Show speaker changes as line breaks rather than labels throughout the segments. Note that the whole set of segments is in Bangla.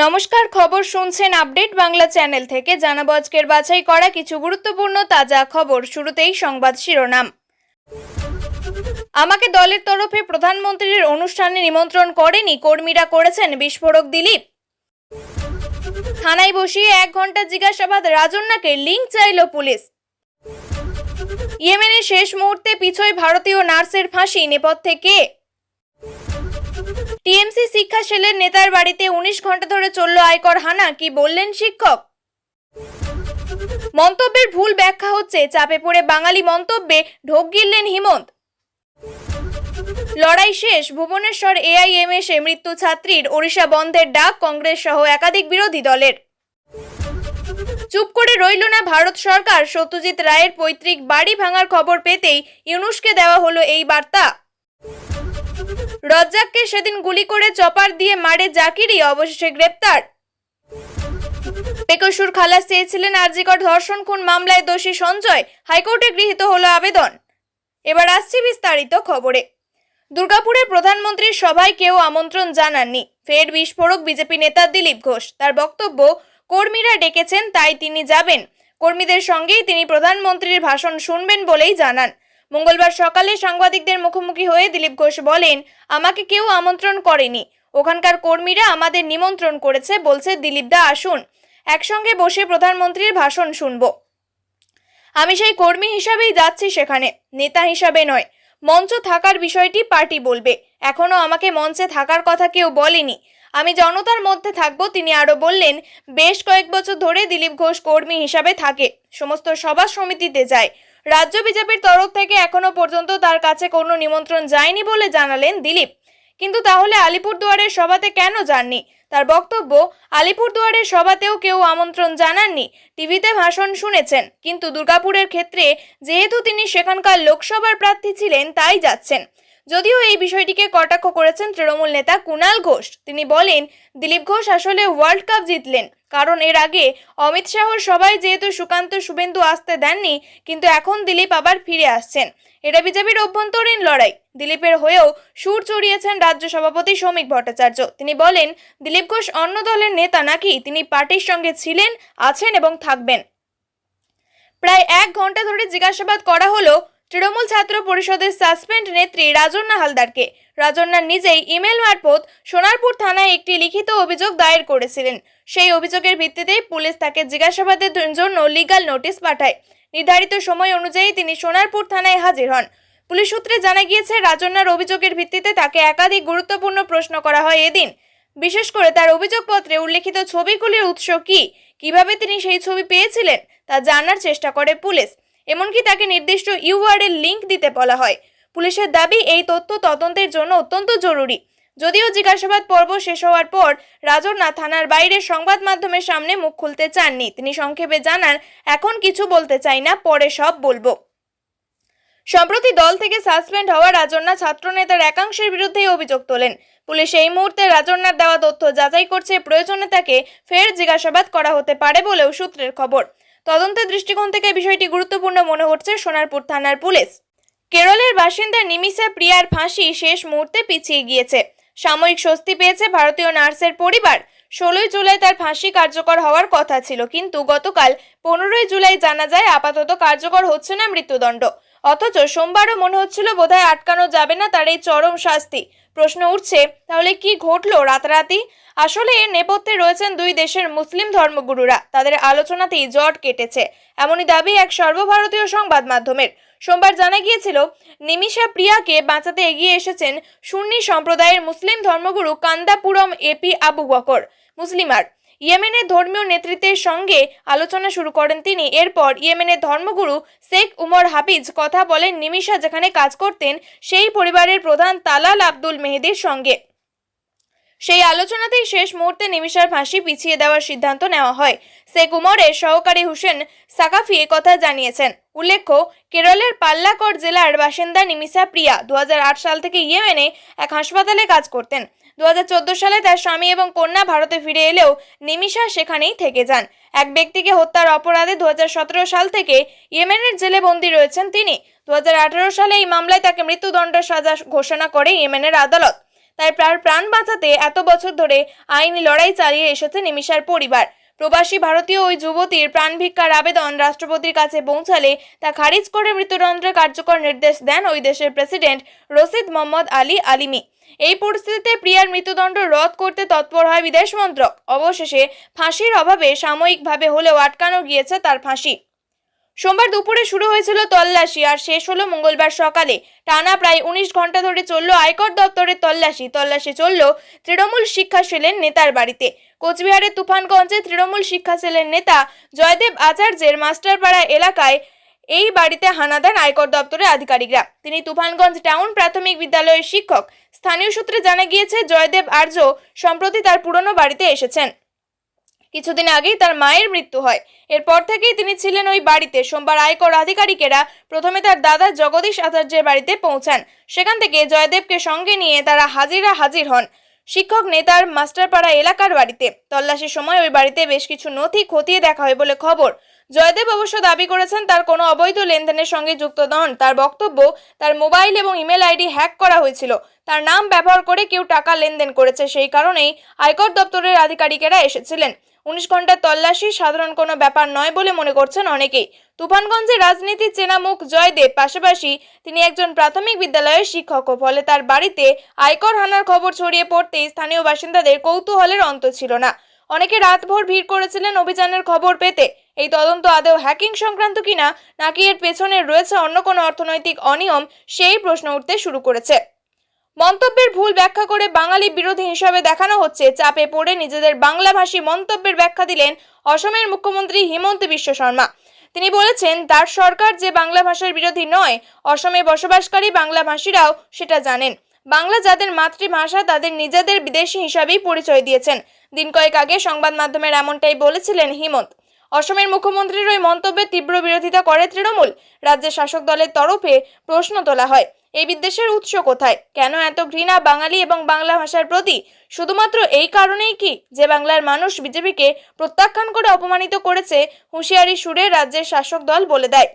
নমস্কার, খবর শুনছেন আপডেট বাংলা চ্যানেল থেকে। জানাবো আজকের বাছাই করা কিছু গুরুত্বপূর্ণ তাজা খবর। শুরুতেই সংবাদ শিরোনাম। আমাকে দলের তরফে প্রধানমন্ত্রীর অনুষ্ঠানে নিমন্ত্রণ করেনি, কর্মীরা করেছেন বিস্ফোরক দিলীপ। থানায় বসিয়ে 1 ঘন্টা জিজ্ঞাসাবাদ, রাজন্যাকে লিঙ্ক চাইল পুলিশ। ইয়েমেনে শেষ মুহূর্তে পিছোয় ভারতীয় নার্সের ফাঁসি, নেপথ্যে কে? টিএমসি শিক্ষা সেলের নেতার বাড়িতে 19 ঘন্টা ধরে চলল আয়কর হানা, কি বললেন শিক্ষক? মন্তব্যের ভুল ব্যাখ্যা হচ্ছে, চাপে পড়ে বাঙালি মন্তব্যে ঢোক গিললেন হিমন্ত। লড়াই শেষ, ভুবনেশ্বর এআইএমএসে মৃত্যু ছাত্রীর, ওড়িশা বন্ধের ডাক কংগ্রেস সহ একাধিক বিরোধী দলের। চুপ করে রইল না ভারত সরকার, সত্যজিৎ রায়ের পৈতৃক বাড়ি ভাঙার খবর পেতেই ইউনূসকে দেওয়া হলো এই বার্তা। রজ্জাককে সেদিন গুলি করে চপার দিয়ে মারে জাকিরই, অবশেষে গ্রেপ্তার। বেকসুর খালাস চেয়েছিলেন আরজিকর ধর্ষণ খুন মামলায় দোষী সঞ্জয়, হাইকোর্টে গৃহীত হলো আবেদন। এবার আসছি বিস্তারিত খবরে। দুর্গাপুরে প্রধানমন্ত্রীর সভায় কেউ আমন্ত্রণ জানাননি, ফের বিস্ফোরক বিজেপি নেতা দিলীপ ঘোষ। তার বক্তব্য, কর্মীরা ডেকেছেন তাই তিনি যাবেন, কর্মীদের সঙ্গেই তিনি প্রধানমন্ত্রীর ভাষণ শুনবেন বলেই জানান। মঙ্গলবার সকালে সাংবাদিকদের মুখোমুখি হয়ে দিলীপ ঘোষ বলেন, আমাকে কেউ আমন্ত্রণ করেনি, ওখানকার কর্মীরা আমাদের নিমন্ত্রণ করেছে, বলছে দিলীপ দা আসুন, একসঙ্গে বসে প্রধানমন্ত্রীর ভাষণ শুনব। আমি সেই কর্মী হিসাবেই যাচ্ছি সেখানে, নেতা হিসাবে নয়। মঞ্চ থাকার বিষয়টি পার্টি বলবে, এখনো আমাকে মঞ্চে থাকার কথা কেউ বলেনি, আমি জনতার মধ্যে থাকবো। তিনি আরো বললেন, বেশ কয়েক বছর ধরে দিলীপ ঘোষ কর্মী হিসাবে থাকে, সমস্ত সভা সমিতিতে যায়। রাজ্য বিজেপির তরফ থেকে এখনো পর্যন্ত তার কাছে কোনো নিমন্ত্রণ যায়নি বলে জানালেন দিলীপ। কিন্তু তাহলে আলিপুরদুয়ারের সভাতে কেন যাননি? তার বক্তব্য, আলিপুরদুয়ারের সভাতেও কেউ আমন্ত্রণ জানাননি, টিভিতে ভাষণ শুনেছেন, কিন্তু দুর্গাপুরের ক্ষেত্রে যেহেতু তিনি সেখানকার লোকসভার প্রার্থী ছিলেন তাই যাচ্ছেন। যদিও এই বিষয়টিকে কটাক্ষ করেছেন তৃণমূল নেতা কুণাল ঘোষ। তিনি বলেন, দিলীপ ঘোষ আসলে ওয়ার্ল্ড কাপ জিতলেন, কারণ এর আগে অমিত শাহর সভায় যেহেতু সুকান্ত শুভেন্দু আসতে দেননি, কিন্তু এখন দিলীপ আবার ফিরে আসছেন। এটা বিজেপির অভ্যন্তরীণ লড়াই। দিলীপের হয়েও সুর চড়িয়েছেন রাজ্য সভাপতি শ্রমিক ভট্টাচার্য। তিনি বলেন, দিলীপ ঘোষ অন্য দলের নেতা নাকি? তিনি পার্টির সঙ্গে ছিলেন, আছেন এবং থাকবেন। প্রায় 1 ঘন্টা ধরে জিজ্ঞাসাবাদ করা হলো তৃণমূল ছাত্র পরিষদের সাসপেন্ড নেত্রী রাজন্যা হালদারকে। রাজন্যা নিজেই ইমেল মারফত সোনারপুর থানায় একটি লিখিত অভিযোগ দায়ের করেছিলেন। সেই অভিযোগের ভিত্তিতেই পুলিশ তাকে জিজ্ঞাসাবাদের জন্য লিগ্যাল নোটিশ পাঠায়। নির্ধারিত সময় অনুযায়ী তিনি সোনারপুর থানায় হাজির হন। পুলিশ সূত্রে জানা গিয়েছে, রাজন্যার অভিযোগের ভিত্তিতে তাকে একাধিক গুরুত্বপূর্ণ প্রশ্ন করা হয় এদিন। বিশেষ করে তার অভিযোগপত্রে উল্লেখিত ছবিগুলির উৎস কি, কিভাবে তিনি সেই ছবি পেয়েছিলেন তা জানার চেষ্টা করে পুলিশ। এমনকি তাকে নির্দিষ্ট ইউআরএল লিঙ্ক দিতে বলা হয়। পুলিশের দাবি, এই তথ্য তদন্তের জন্য অত্যন্ত জরুরি। যদিও জিজ্ঞাসাবাদ পর্ব শেষ হওয়ার পর রাজন্যা থানার বাইরে সংবাদ মাধ্যমের সামনে মুখ খুলতে চাননি। তিনি সংক্ষেপে জানান, এখন কিছু বলতে চাই না, পরে সব বলবো। সম্প্রতি দল থেকে সাসপেন্ড হওয়া রাজন্যা ছাত্রনেতার একাংশের বিরুদ্ধেই অভিযোগ তোলেন। পুলিশ এই মুহূর্তে রাজন্যার দেওয়া তথ্য যাচাই করছে, প্রয়োজনে তাকে ফের জিজ্ঞাসাবাদ করা হতে পারে বলেও সূত্রের খবর। তদন্তের দৃষ্টিকোণ থেকে বিষয়টি গুরুত্বপূর্ণ মনে হচ্ছে সোনারপুর থানার পুলিশ। কেরলের বাসিন্দা নিমিষা প্রিয়ার ফাঁসি শেষ মুহূর্তে পিছিয়ে গিয়েছে। সাময়িক স্বস্তি পেয়েছে ভারতীয় নার্সের পরিবার। 16 জুলাই তার ফাঁসি কার্যকর হওয়ার কথা ছিল, কিন্তু গতকাল 15 জুলাই জানা যায় আপাতত কার্যকর হচ্ছে না মৃত্যুদণ্ড। অথচ সোমবারও মনে হচ্ছিল বোধহয় আটকানো যাবে না তার এই চরম শাস্তি। প্রশ্ন উঠছে, তাহলে কি ঘটলো রাতারাতি? আসলে এর নেপথ্যে রয়েছেন দুই দেশের মুসলিম ধর্মগুরুরা। তাদের আলোচনাতেই জট কেটেছে, এমনই দাবি এক সর্বভারতীয় সংবাদ মাধ্যমের। সোমবার জানা গিয়েছিল, নিমিষা প্রিয়াকে বাঁচাতে এগিয়ে এসেছেন সুন্নি সম্প্রদায়ের মুসলিম ধর্মগুরু কান্দাপুরম এপি আবু বকর মুসলিমার। ইয়েমেনের ধর্মীয় নেতৃত্বের সঙ্গে আলোচনা শুরু করেন তিনি। এরপর ইয়েমেনের ধর্মগুরু শেখ উমর হাফিজ কথা বলেন নিমিষা যেখানে কাজ করতেন সেই পরিবারের প্রধান তালাল আব্দুল মেহেদির সঙ্গে। সেই আলোচনাতেই শেষ মুহূর্তে নিমিষার ফাঁসি পিছিয়ে দেওয়ার সিদ্ধান্ত নেওয়া হয়। শেখ উমরের সহকারী হুসেন সাকাফি কথা জানিয়েছেন। উল্লেখ্য, কেরলের পাল্লাকড় জেলার বাসিন্দা নিমিষা প্রিয়া 2008 সাল থেকে ইয়েমেনে এক হাসপাতালে কাজ করতেন। 2014 সালে তার স্বামী এবং কন্যা ভারতে ফিরে এলেও নিমিষা সেখানেই থেকে যান। এক ব্যক্তিকে হত্যার অপরাধে 2017 সাল থেকে ইয়েমেনের জেলে বন্দী রয়েছেন তিনি। 2018 সালে এই মামলায় তাকে মৃত্যুদণ্ড সাজা ঘোষণা করে ইয়েমেনের আদালত। তাই প্রাণ বাঁচাতে এত বছর ধরে আইনি লড়াই চালিয়ে এসেছে নিমিষার পরিবার। প্রবাসী ভারতীয় ওই যুবতীর প্রাণ ভিক্ষার আবেদন রাষ্ট্রপতির কাছে পৌঁছালে তা খারিজ করে মৃত্যুদণ্ডের কার্যকর নির্দেশ দেন ওই দেশের প্রেসিডেন্ট রশিদ মোহাম্মদ আলী আলিমি। এই পরিস্থিতিতে প্রিয়ার মৃত্যুদণ্ড রদ করতে তৎপর হয় বিদেশ মন্ত্রক। অবশেষে ফাঁসির অভাবে সাময়িকভাবে হলেও আটকানো গিয়েছে তার ফাঁসি। সোমবার দুপুরে শুরু হয়েছিল তল্লাশি আর শেষ হলো মঙ্গলবার সকালে। টানা প্রায় 19 ঘন্টা ধরে চলল আয়কর দপ্তরের তল্লাশি চলল তৃণমূল শিক্ষা সেলের নেতার বাড়িতে। কোচবিহারের তুফানগঞ্জে তৃণমূল শিক্ষা সেলের নেতা জয়দেব আচার্যের মাস্টারপাড়া এলাকায় এই বাড়িতে হানা দেন আয়কর দপ্তরের আধিকারিকরা। তিনি তুফানগঞ্জ টাউন প্রাথমিক বিদ্যালয়ের শিক্ষক। স্থানীয় সূত্রে জানা গিয়েছে জয়দেব আর্য সম্প্রতি তার পুরনো বাড়িতে এসেছেন। কিছুদিন আগেই তার মায়ের মৃত্যু হয়। এরপর থেকেই তিনি ছিলেন ওই বাড়িতে। সোমবার আয়কর আধিকারিকেরা প্রথমে তার দাদা জগদীশ আচার্যের বাড়িতে পৌঁছান। সেখান থেকে জয়দেবকে সঙ্গে নিয়ে তারা হাজির হন শিক্ষক নেতার মাস্টারপাড়া এলাকার বাড়িতে। তল্লাশির সময় ওই বাড়িতে বেশ কিছু নথি খতিয়ে দেখা হয় বলে খবর। জয়দেব অবশ্য দাবি করেছেন তার কোনো অবৈধ লেনদেনের সঙ্গে যুক্ত নন। তার বক্তব্য, তার মোবাইল এবং ইমেল আইডি হ্যাক করা হয়েছিল। তার নাম ব্যবহার করে কেউ টাকা লেনদেন করেছে, সেই কারণেই আয়কর দপ্তরের আধিকারিকেরা এসেছিলেন। 19 ঘন্টার তল্লাশি সাধারণ কোনো ব্যাপার নয় বলে মনে করছেন অনেকেই। তুফানগঞ্জে রাজনীতির চেনা মুখ জয়দেব, পাশাপাশি তিনি একজন প্রাথমিক বিদ্যালয়ের শিক্ষকও। ফলে তার বাড়িতে আয়কর হানার খবর ছড়িয়ে পড়তেই স্থানীয় বাসিন্দাদের কৌতূহলের অন্ত ছিল না। অনেকে রাতভর ভিড় করেছিলেন অভিযানের খবর পেতে। এই তদন্ত আদৌ হ্যাকিং সংক্রান্ত কিনা, নাকি এর পেছনে রয়েছে অন্য কোনো অর্থনৈতিক অনিয়ম, সেই প্রশ্ন উঠতে শুরু করেছে। মন্তব্যের ভুল ব্যাখ্যা করে বাঙালি বিরোধী হিসাবে দেখানো হচ্ছে। চাপে পড়ে নিজেদের বাংলাভাষী মন্তব্যের ব্যাখ্যা দিলেন অসমের মুখ্যমন্ত্রী হিমন্ত বিশ্ব শর্মা। তিনি বলেছেন তার সরকার যে বাংলা ভাষার বিরোধী নয়, অসমে বসবাসকারী বাংলাভাষীরাও সেটা জানেন। বাংলা যাদের মাতৃভাষা তাদের নিজেদের বিদেশি হিসাবেই পরিচয় দিয়েছেন। দিন কয়েক আগে সংবাদ মাধ্যমের এমনটাই বলেছিলেন হিমন্ত। অসমের মুখ্যমন্ত্রীর ওই মন্তব্যের তীব্র বিরোধিতা করে তৃণমূল। রাজ্যের শাসক দলের তরফে প্রশ্ন তোলা হয়, এই বিদ্বেষের উৎস কোথায়? কেন এত ঘৃণা বাঙালি এবং বাংলা ভাষার প্রতি? শুধুমাত্র এই কারণেই কি যে বাংলার মানুষ বিজেপিকে প্রত্যাখ্যান করে অপমানিত করেছে? হুঁশিয়ারি সুরে রাজ্যের শাসক দল বলে দেয়,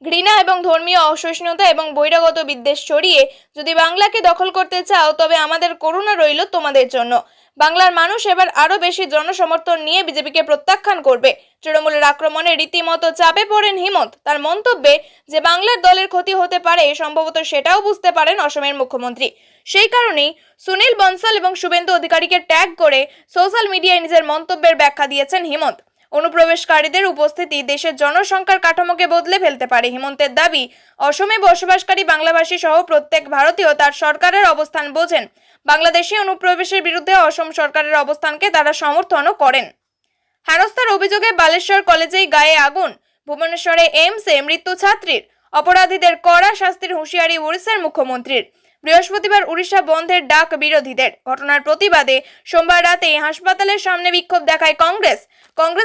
ঘৃণা এবং ধর্মীয় অসহিষ্ণুতা এবং বহিরাগত বিদ্বেষ ছড়িয়ে যদি বাংলাকে দখল করতে চাও, তবে আমাদের করুণা রইল তোমাদের জন্য। বাংলার মানুষ এবার আরো বেশি জনসমর্থন নিয়ে বিজেপিকে প্রত্যাখ্যান করবে। তৃণমূলের আক্রমণে রীতিমতো চাপে পড়েন হিমন্ত। তার মন্তব্যে যে বাংলার দলের ক্ষতি হতে পারে, সম্ভবত সেটাও বুঝতে পারেন অসমের মুখ্যমন্ত্রী। সেই কারণেই সুনীল বনসাল এবং শুভেন্দু অধিকারীকে ট্যাগ করে সোশ্যাল মিডিয়ায় নিজের মন্তব্যের ব্যাখ্যা দিয়েছেন হিমন্ত। অনুপ্রবেশকারীদের উপস্থিতি দেশের জনসংখ্যার কাঠামোকে বদলে ফেলতে পারে। হিমন্তের দাবি, অসমে বসবাসকারী বাংলাভাষী সহ প্রত্যেক ভারতীয় তার সরকারের অবস্থান বোঝেন। বাংলাদেশে অনুপ্রবেশের বিরুদ্ধে অসম সরকারের অবস্থানকে তারা সমর্থনও করেন। হেনস্থার অভিযোগে বালেশ্বর কলেজেই গায়ে আগুন। ভুবনেশ্বরে এইমসে মৃত্যু ছাত্রীর। অপরাধীদের কড়া শাস্তির হুঁশিয়ারি উড়িষ্যার মুখ্যমন্ত্রীর। বৃহস্পতিবার উড়িষ্যা বন্ধের ডাক বিরোধীদের। ঘটনার প্রতিবাদে সোমবার রাতে হাসপাতালের সামনে বিক্ষোভ দেখায় কংগ্রেস।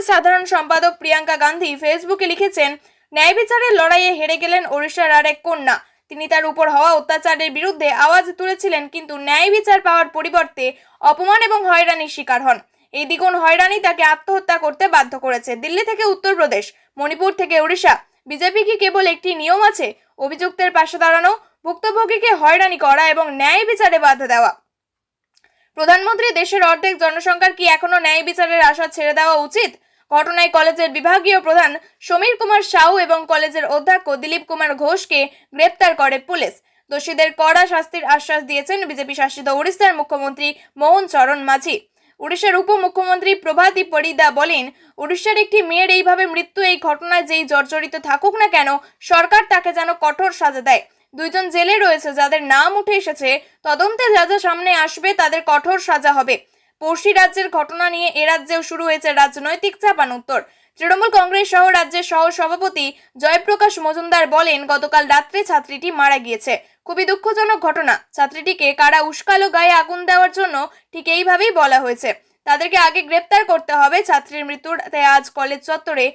সাধারণ সম্পাদক প্রিয়াঙ্কা গান্ধী ফেসবুকে লিখেছেন, ন্যায় বিচারের লড়াইয়ে হেরে গেলেন ওড়িশার আরেক কন্যা। তিনি তার উপর হওয়া অত্যাচারের বিরুদ্ধে আওয়াজ তুলেছিলেন, কিন্তু ন্যায় বিচার পাওয়ার পরিবর্তে অপমান এবং হয়রানির শিকার হন। এই দ্বিগুণ হয়রানি তাকে আত্মহত্যা করতে বাধ্য করেছে। দিল্লি থেকে উত্তরপ্রদেশ, মণিপুর থেকে ওড়িশা, বিজেপি কি কেবল একটি নিয়ম আছে? অভিযুক্তের পাশে দাঁড়ানো, ভুক্তভোগীকে হয়রানি করা এবং ন্যায় বিচারে বাধা দেওয়া। প্রধানমন্ত্রী, দেশের অর্ধেক জনসংখ্যার কি এখনো ন্যায় বিচারের আশা ছেড়ে দেওয়া উচিত? ঘটনায় কলেজের বিভাগীয় প্রধান সমীর কুমার সাউ এবং কলেজের অধ্যক্ষ দিলীপ কুমার ঘোষকে গ্রেপ্তার করে পুলিশ। দোষীদের কড়া শাস্তির আশ্বাস দিয়েছেন বিজেপি শাসিত ওড়িশার মুখ্যমন্ত্রী মোহন চরণ মাঝি। ওড়িশার উপমুখ্যমন্ত্রী প্রভাতী পরিদা বলেন, ওড়িশার একটি মেয়ের এইভাবে মৃত্যু, এই ঘটনায় যেই জর্জরিত থাকুক না কেন, সরকার তাকে যেন কঠোর সাজা দেয়। দুইজন জেলে রয়েছে যাদের নাম উঠে এসেছে। তদন্তে যা যা সামনে আসবে তাদের কঠোর সাজা হবে। পড়শি রাজ্যের ঘটনা নিয়ে এ রাজ্যেও শুরু হয়েছে রাজনৈতিক চাপানোত্তর। তৃণমূল কংগ্রেস সহ রাজ্যের সহ সভাপতি জয়প্রকাশ মজুমদার বলেন, গতকাল রাত্রে ছাত্রীটি মারা গিয়েছে। খুবই দুঃখজনক ঘটনা। ছাত্রীটিকে কারা উস্কালো গায়ে আগুন দেওয়ার জন্য, ঠিক এইভাবেই বলা হয়েছে। তাদেরকে আগে গ্রেপ্তার করতে হবে। ছাত্রীর মৃত্যুতে আজ কলেজ চত্বরে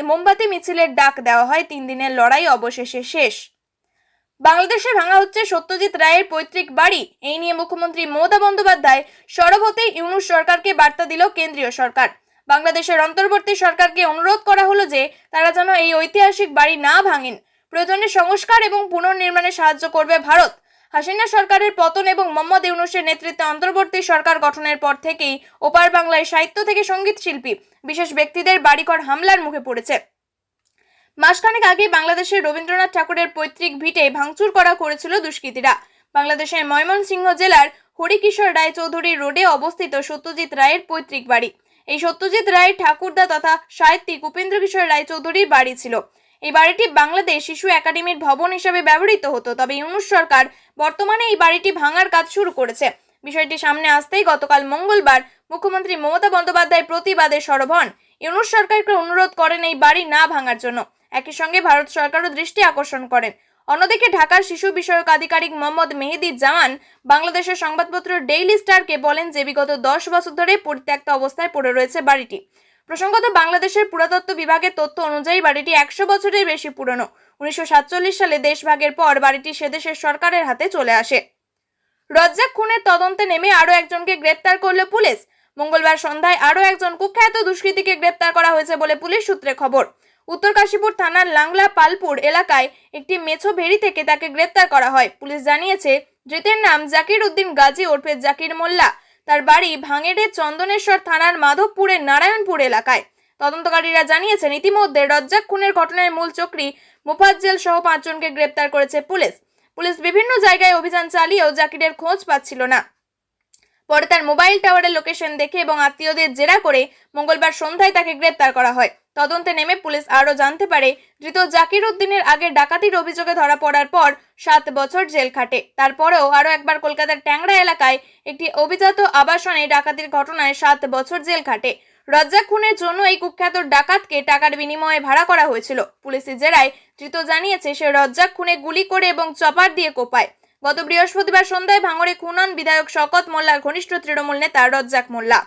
মোমবাতি মিছিলের ডাক দেওয়া হয়। 3 দিনের লড়াই অবশেষে শেষ। বাংলাদেশে ভাঙা হচ্ছে সত্যজিৎ রায়ের পৈতৃক বাড়ি। এই নিয়ে মুখ্যমন্ত্রী মমতা বন্দ্যোপাধ্যায় সরব হতেই ইউনূস সরকারকে বার্তা দিল কেন্দ্রীয় সরকার। বাংলাদেশের অন্তর্বর্তী সরকারকে অনুরোধ করা হলো যে তারা যেন এই ঐতিহাসিক বাড়ি না ভাঙেন। প্রয়োজনে সংস্কার এবং পুনর্নির্মাণে সাহায্য করবে ভারত। হাসিনা সরকারের পতন এবং মোহাম্মদ ইউনূসের নেতৃত্বে অন্তর্বর্তী সরকার গঠনের পর থেকেই ওপার বাংলায় সাহিত্য থেকে সঙ্গীত শিল্পী বিশেষ ব্যক্তিদের বাড়িঘর হামলার মুখে পড়েছে। মাসখানেক আগে বাংলাদেশের রবীন্দ্রনাথ ঠাকুরের পৈতৃক ভিটে ভাঙচুর করেছিল দুষ্কৃতীরা। বাংলাদেশের ময়মনসিংহ জেলার হরিকিশোর রায় চৌধুরী রোডে অবস্থিত সত্যজিৎ রায়ের পৈতৃক বাড়ি। এই সত্যজিৎ রায়ের ঠাকুরদা তথা সাহিত্যিক উপেন্দ্র কিশোর রায় চৌধুরীর বাড়ি ছিল। এই বাড়িটি বাংলাদেশ শিশু একাডেমির ভবন হিসেবে ব্যবহৃত হতো, তবে ইউনূস সরকার বর্তমানে এই বাড়িটি ভাঙার কাজ শুরু করেছে। বিষয়টি সামনে আসতেই গতকাল মঙ্গলবার মুখ্যমন্ত্রী মমতা বন্দ্যোপাধ্যায় প্রতিবাদে সরব হন। ইউনূস সরকারকে অনুরোধ করেন এই বাড়ি না ভাঙার জন্য। একই সঙ্গে ভারত সরকারও দৃষ্টি আকর্ষণ করেন। অন্যদিকে ঢাকার শিশু বিষয়ক আধিকারিক মোহাম্মদ মেহেদি জামান বাংলাদেশের সংবাদপত্র ডেইলি স্টারকে বলেন যে বিগত 10 বছর ধরে পরিত্যক্ত অবস্থায় পড়ে রয়েছে বাড়িটি। প্রসঙ্গত, বাংলাদেশের পুরাতত্ত্ব বিভাগের তথ্য অনুযায়ী বাড়িটি 100 বছরের বেশি পুরনো। 1947 সালে দেশভাগের পর বাড়িটি সেদেশের সরকারের হাতে চলে আসে। রজ্জাক খুনের তদন্তে নেমে আরও একজনকে গ্রেপ্তার করল পুলিশ। মঙ্গলবার সন্ধ্যায় আরও একজন কুখ্যাত দুষ্কৃতীকে গ্রেপ্তার করা হয়েছে বলে পুলিশ সূত্রে খবর। উত্তর কাশীপুর থানার লাংলা পালপুর এলাকায় একটি মেছো ভেড়ি থেকে তাকে গ্রেপ্তার করা হয়। পুলিশ জানিয়েছে, ধৃতের নাম জাকির উদ্দিন গাজী ওরফে জাকির মোল্লা। তার বাড়ি ভাঙেড়ের চন্দনেশ্বর থানার মাধবপুরের নারায়ণপুর এলাকায়। তদন্তকারীরা জানিয়েছেন, ইতিমধ্যে রজ্জাক খুনের ঘটনার মূল চক্রী মুফাজ্জল সহ 5 জনকে গ্রেপ্তার করেছে পুলিশ। পুলিশ বিভিন্ন জায়গায় অভিযান চালিয়েও জাকিরের খোঁজ পাচ্ছিল না। পরে তার মোবাইল টাওয়ারের লোকেশন দেখে এবং আত্মীয়দের জেরা করে মঙ্গলবার সন্ধ্যায় তাকে গ্রেপ্তার করা হয়। তদন্তে নেমে পুলিশ আরও জানতে পারে, ধৃত জাকির উদ্দিনের আগে ডাকাতির অভিযোগে ধরা পড়ার পর 7 বছর জেল খাটে। তারপরেও আরও একবার কলকাতার ট্যাংরা এলাকায় একটি অভিজাত আবাসনে ডাকাতির ঘটনায় 7 বছর জেল খাটে। রজ্জাক খুনের জন্য এই কুখ্যাত ডাকাতকে টাকার বিনিময়ে ভাড়া করা হয়েছিল। পুলিশের জেরায় ধৃত জানিয়েছে, সে রজ্জাক খুনে গুলি করে এবং চপার দিয়ে কোপায়। গত বৃহস্পতিবার সন্ধ্যায় ভাঙড়ে খুন হন বিধায়ক শওকত মোল্লার ঘনিষ্ঠ তৃণমূল নেতা রজ্জাক মোল্লা।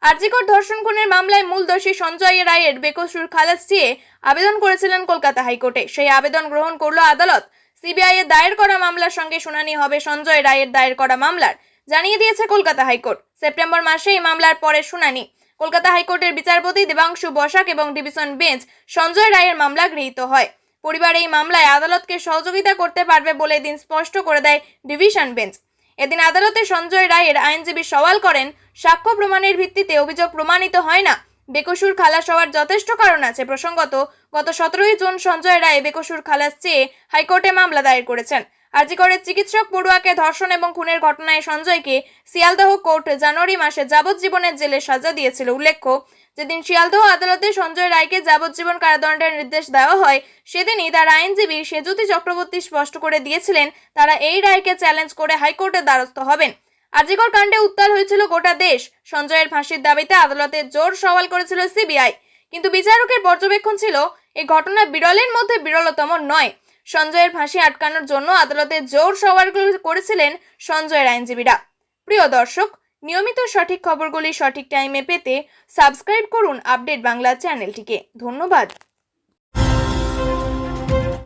আরজিকর ধর্ষণ খুনের মামলায় মূল দোষী সঞ্জয় রায়ের বেকসুর খালাস চেয়ে আবেদন করেছিলেন কলকাতা হাইকোর্টে। সেই আবেদন গ্রহণ করল আদালত। সিবিআই এর দায়ের করা মামলার সঙ্গে শুনানি হবে সঞ্জয় রায়ের দায়ের করা মামলার, জানিয়ে দিয়েছে কলকাতা হাইকোর্ট। সেপ্টেম্বর মাসে এই মামলার পরে শুনানি। কলকাতা হাইকোর্টের বিচারপতি দেবাংশু বসাক এবং ডিভিশন বেঞ্চ সঞ্জয় রায়ের মামলা গৃহীত হয়। পরিবার এই মামলায় আদালতকে সহযোগিতা করতে পারবে বলে এদিন স্পষ্ট করে দেয় ডিভিশন বেঞ্চ। এদিন আদালতে সঞ্জয় রায়ের আইনজীবী সওয়াল করেন, সাক্ষ্য প্রমাণের ভিত্তিতে অভিযোগ প্রমাণিত হয় না। বেকসুর খালাস হওয়ার যথেষ্ট কারণ আছে। প্রসঙ্গত, গত 17 জুন সঞ্জয় রায় বেকসুর খালাস চেয়ে হাইকোর্টে মামলা দায়ের করেছেন। আরজিকরের চিকিৎসক পড়ুয়াকে ধর্ষণ এবং খুনের ঘটনায় সঞ্জয়কে শিয়ালদহ কোর্ট জানুয়ারি মাসে যাবজ্জীবনের জেলের সাজা দিয়েছিল। উল্লেখ্য, যেদিন শিয়ালদহ আদালতে সঞ্জয় রায়কে যাবজ্জীবন কারাদণ্ডের নির্দেশ দেওয়া হয়, সেদিনই তার আইনজীবী সেজুতি চক্রবর্তী স্পষ্ট করে দিয়েছিলেন তারা এই রায়কে চ্যালেঞ্জ করে হাইকোর্টের দ্বারস্থ হবেন। আরজিকর কাণ্ডে উত্তাল হয়েছিল গোটা দেশ। সঞ্জয়ের ফাঁসির দাবিতে আদালতে জোর সওয়াল করেছিল সিবিআই, কিন্তু বিচারকের পর্যবেক্ষণ ছিল এই ঘটনা বিরলের মধ্যে বিরলতম নয়। সঞ্জয়ের ফাঁসি আটকানোর জন্য আদালতে জোর সওয়াল করেছিলেন সঞ্জয়ের আইনজীবীরা। প্রিয় দর্শক, নিয়মিত সঠিক খবরগুলি সঠিক টাইমে পেতে সাবস্ক্রাইব করুন আপডেট বাংলা চ্যানেলটিকে। ধন্যবাদ।